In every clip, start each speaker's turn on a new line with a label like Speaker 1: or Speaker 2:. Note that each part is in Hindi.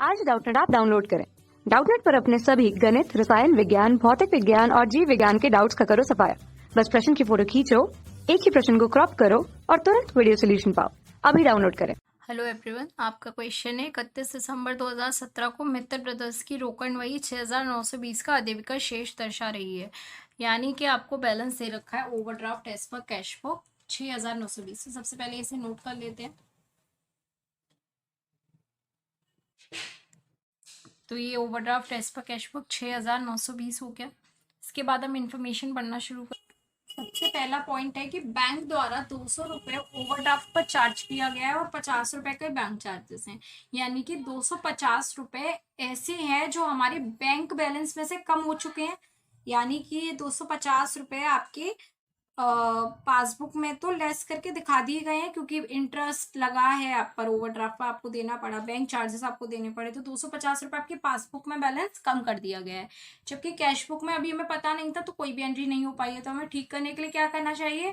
Speaker 1: आज डाउटनेट ऐप डाउनलोड करें। डाउटनेट पर अपने सभी गणित, रसायन विज्ञान, भौतिक विज्ञान और जीव विज्ञान के डाउट्स का करो सफाया। बस प्रश्न की फोटो खींचो, एक ही प्रश्न को क्रॉप करो और तुरंत वीडियो सोल्यूशन पाओ। अभी डाउनलोड करें।
Speaker 2: हेलो एवरीवन, आपका क्वेश्चन है 31 दिसंबर 2017 को मित्तर ब्रदर्स की रोकड़वही 6920 का अधिविकर शेष दर्शा रही है। यानी कि आपको बैलेंस दे रखा है overdraft as per cash book 6920। सबसे पहले इसे नोट कर लेते हैं। तो ये overdraft as per cash book 6920 हो गया। इसके बाद हम इंफॉर्मेशन पढ़ना शुरू कर। सबसे पहला पॉइंट है कि बैंक द्वारा 200 रुपये ओवरड्राफ्ट पर चार्ज किया गया है और 50 रुपए के बैंक चार्जेस हैं। यानी कि 250 रुपए ऐसे हैं जो हमारे बैंक बैलेंस में से कम हो चुके हैं। यानी कि ये 250 रुपए आपके पासबुक में तो लेस करके दिखा दिए गए हैं, क्योंकि इंटरेस्ट लगा है आप पर, ओवरड्राफ्ट पर आपको देना पड़ा, बैंक चार्जेस आपको देने पड़े, तो 250 रुपए आपके पासबुक में बैलेंस कम कर दिया गया है। जबकि कैश बुक में अभी हमें पता नहीं था तो कोई भी एंट्री नहीं हो पाई है, तो हमें ठीक करने के लिए क्या करना चाहिए,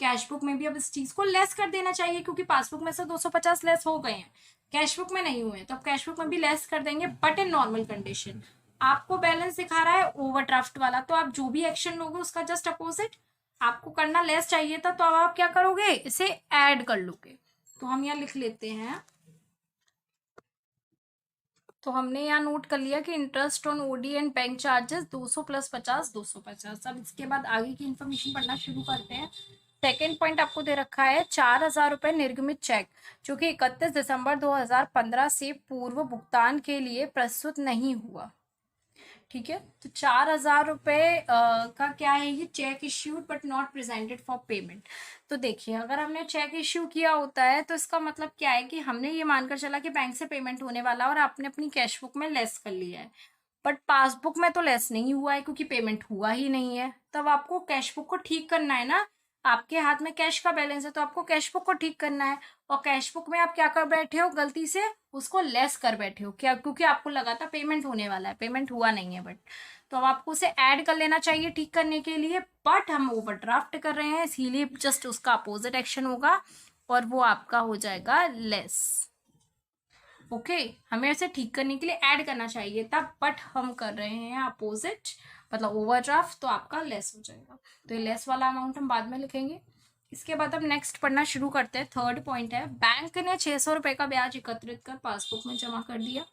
Speaker 2: कैश बुक में भी अब इस चीज को लेस कर देना चाहिए, क्योंकि पासबुक में से 250 लेस हो गए हैं, कैश बुक में नहीं हुए, तो अब कैश बुक में भी लेस कर देंगे, बट इन नॉर्मल कंडीशन। आपको बैलेंस दिखा रहा है ओवरड्राफ्ट वाला, तो आप जो भी एक्शन लोगे उसका जस्ट अपोजिट आपको करना। लेस चाहिए था तो अब आप क्या करोगे, इसे ऐड कर लोगे। तो हम यहाँ लिख लेते हैं। तो हमने यहाँ नोट कर लिया कि interest on OD and bank charges 200 plus 50 250। अब इसके बाद आगे की इन्फॉर्मेशन पढ़ना शुरू करते हैं। सेकेंड पॉइंट आपको दे रखा है 4000 रुपए निर्गमित चेक जो कि 31 दिसंबर 2015 से पूर्व भुगतान के लिए प्रस्तुत नहीं हुआ। ठीक है, तो 4000 रुपये का क्या है, ये check issued but not presented for payment. तो देखिए, अगर हमने चेक इश्यू किया होता है तो इसका मतलब क्या है कि हमने ये मानकर चला कि बैंक से पेमेंट होने वाला और आपने अपनी कैश बुक में लेस कर लिया है, बट पासबुक में तो लेस नहीं हुआ है क्योंकि पेमेंट हुआ ही नहीं है। तब आपको कैश बुक को ठीक करना है ना, आपके हाथ में कैश का बैलेंस है तो आपको कैश बुक को ठीक करना है। और कैश बुक में आप क्या कर बैठे हो, गलती से उसको लेस कर बैठे हो, क्या, क्योंकि आपको लगा था पेमेंट होने वाला है, पेमेंट हुआ नहीं है, बट तो अब आपको उसे ऐड कर लेना चाहिए ठीक करने के लिए, बट हम ओवरड्राफ्ट कर रहे हैं इसीलिए जस्ट उसका अपोजिट एक्शन होगा और वो आपका हो जाएगा लेस। ओके, हमें इसे ठीक करने के लिए ऐड करना चाहिए था, बट हम कर रहे हैं अपोजिट, मतलब ओवरड्राफ्ट, तो आपका लेस हो जाएगा। तो ये लेस वाला अमाउंट हम बाद में लिखेंगे। इसके बाद अब नेक्स्ट पढ़ना शुरू करते हैं। थर्ड पॉइंट है, बैंक ने 600 रुपए का ब्याज एकत्रित कर पासबुक में जमा कर दिया।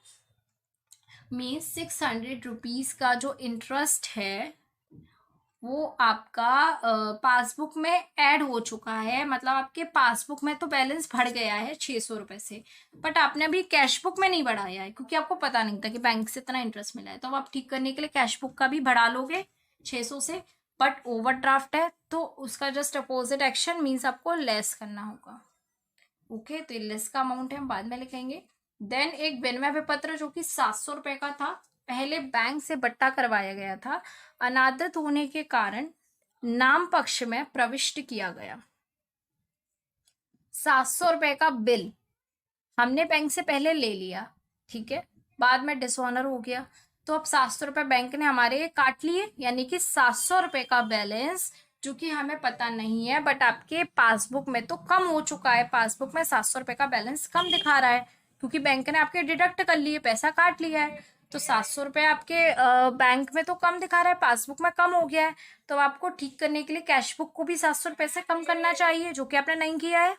Speaker 2: मीन्स 600 रुपीज का जो इंटरेस्ट है वो आपका पासबुक में ऐड हो चुका है, मतलब आपके पासबुक में तो बैलेंस बढ़ गया है 600 रुपए से, बट आपने अभी कैश बुक में नहीं बढ़ाया है क्योंकि आपको पता नहीं था कि बैंक से इतना इंटरेस्ट मिला है। तो अब आप ठीक करने के लिए कैश बुक का भी बढ़ा लोगे 600 से, बट ओवरड्राफ्ट है तो उसका जस्ट अपोजिट एक्शन मीन्स आपको लेस करना होगा। ओके, तो ये लेस का अमाउंट है हम बाद में लिखेंगे। देन एक विनिमय विपत्र जो कि 700 रुपए का था, पहले बैंक से बट्टा करवाया गया था, अनादृत होने के कारण नाम पक्ष में प्रविष्ट किया गया। 700 रुपए का बिल हमने बैंक से पहले ले लिया, ठीक है, बाद में डिसऑनर हो गया, तो अब 700 रुपए बैंक ने हमारे काट लिए, यानी कि 700 रुपए का बैलेंस जो कि हमें पता नहीं है, बट आपके पासबुक में तो कम हो चुका है। पासबुक में 700 रुपए का बैलेंस कम दिखा रहा है क्योंकि बैंक ने आपके डिडक्ट कर लिए, पैसा काट लिया है, तो 700 रुपये आपके बैंक में तो कम दिखा रहा है, पासबुक में कम हो गया है। तो आपको ठीक करने के लिए कैश बुक को भी 700 रुपये से कम करना चाहिए, जो कि आपने नहीं किया है,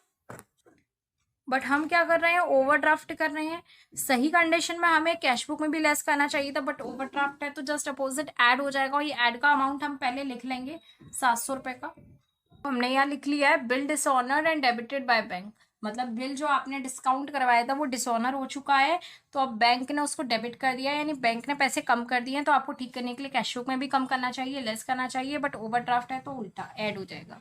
Speaker 2: बट हम क्या कर रहे हैं, ओवरड्राफ्ट कर रहे हैं। सही कंडीशन में हमें कैश बुक में भी लेस करना चाहिए था, बट ओवरड्राफ्ट है तो जस्ट अपोजिट ऐड हो जाएगा, और ये ऐड का अमाउंट हम पहले लिख लेंगे 700 रुपये का। हमने यहाँ लिख लिया है bill dishonoured and debited by bank, मतलब बिल जो आपने डिस्काउंट करवाया था वो डिसऑनर हो चुका है, तो अब बैंक ने उसको डेबिट कर दिया, यानी बैंक ने पैसे कम कर दिए हैं, तो आपको ठीक करने के लिए कैश बुक में भी कम करना चाहिए, लेस करना चाहिए, बट ओवरड्राफ्ट है तो उल्टा ऐड हो जाएगा।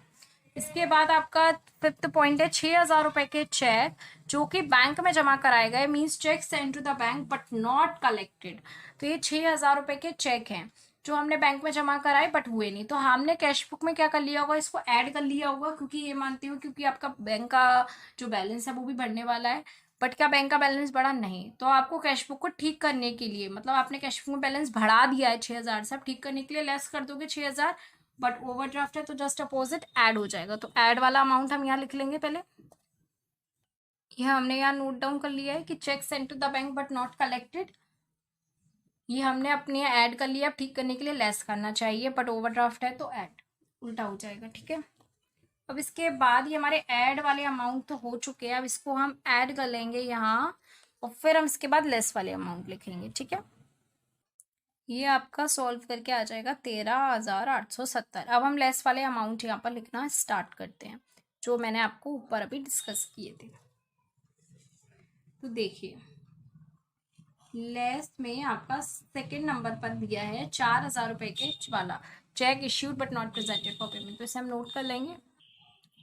Speaker 2: इसके बाद आपका फिफ्थ पॉइंट है 6000 रुपए के चेक जो कि बैंक में जमा कराए गए, means cheque send to the bank but not collected. तो ये 6000 रुपए के चेक हैं जो हमने बैंक में जमा कराए बट हुए नहीं, तो हमने कैश बुक में क्या कर लिया होगा, इसको ऐड कर लिया होगा, क्योंकि ये मानती हूँ क्योंकि आपका बैंक का जो बैलेंस है वो भी बढ़ने वाला है, बट क्या बैंक का बैलेंस बढ़ा नहीं, तो आपको कैश बुक को ठीक करने के लिए, मतलब आपने कैश बुक में बैलेंस बढ़ा दिया है 6000 से, आप ठीक करने के लिए लेस कर दोगे 6000, बट ओवरड्राफ्ट है तो जस्ट अपोजिट ऐड हो जाएगा। तो ऐड वाला अमाउंट हम यहाँ लिख लेंगे पहले। ये हमने यहाँ नोट डाउन कर लिया है कि cheque sent to the bank but not collected, ये हमने अपने ऐड कर लिया। ठीक करने के लिए लेस करना चाहिए, बट ओवरड्राफ्ट है तो ऐड उल्टा हो जाएगा। ठीक है, अब इसके बाद ये हमारे ऐड वाले अमाउंट तो हो चुके हैं, अब इसको हम ऐड कर लेंगे यहाँ और फिर हम इसके बाद लेस वाले अमाउंट लिखेंगे। ठीक है, ये आपका सॉल्व करके आ जाएगा 13,870। अब हम लेस वाले अमाउंट यहाँ पर लिखना स्टार्ट करते हैं, जो मैंने आपको ऊपर अभी डिस्कस किए थे। तो देखिए, लेस में आपका सेकंड नंबर पर दिया है 4,000 रुपये के वाला check issued but not presented for payment. तो इसे हम नोट कर लेंगे,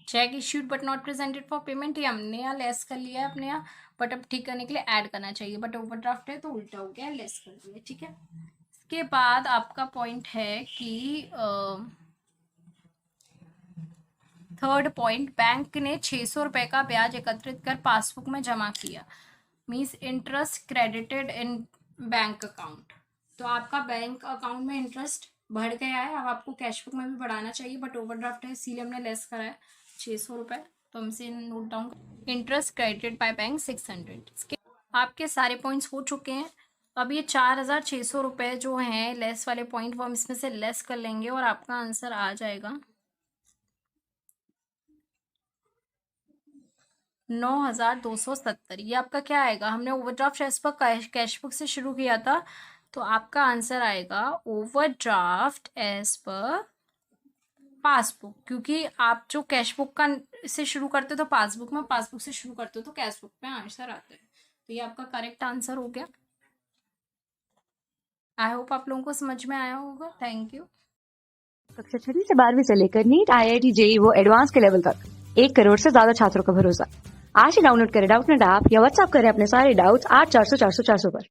Speaker 2: check issued but not presented for payment. ये हमने यहाँ लेस कर लिया है अपने यहाँ, बट अब ठीक करने के लिए ऐड करना चाहिए, बट ओवरड्राफ्ट है तो उल्टा हो गया, लेस कर दिया। ठीक है, इसके बाद आपका पॉइंट है कि थर्ड पॉइंट, बैंक ने 600 रुपये का ब्याज एकत्रित कर पासबुक में जमा किया, means interest credited in bank account. तो आपका बैंक अकाउंट में इंटरेस्ट बढ़ गया है, अब आपको कैश बुक में भी बढ़ाना चाहिए, बट ओवरड्राफ्ट है इसीलिए हमने लेस करा है 600 रुपये। तो हम इसे note down, interest credited by bank 600। इसके आपके सारे पॉइंट्स हो चुके हैं। अब ये 4,600 रुपये जो हैं लेस वाले पॉइंट, वो हम इसमें से लेस कर लेंगे और आपका आंसर आ जाएगा 9,270। ये आपका क्या आएगा, हमने overdraft as per cash book से शुरू किया था, तो आपका आंसर आएगा ओवरड्राफ्ट एज पर पासबुक, क्योंकि आप जो कैश बुक का से शुरू करते हो तो पासबुक में, पासबुक से शुरू करते हो तो कैश बुक में आंसर आता है। तो ये आपका करेक्ट आंसर हो गया। आई होप आप लोगों को समझ में आया होगा। Thank you.
Speaker 1: कक्षा 6वीं से 12वीं से लेकर नीट, IIT, JEE वो एडवांस के लेवल तक 1 करोड़ से ज्यादा छात्रों का भरोसा। आज ही डाउनलोड करें डाउटनेट ऐप या व्हाट्सएप करें अपने सारे डाउट्स 8400 400 400 पर।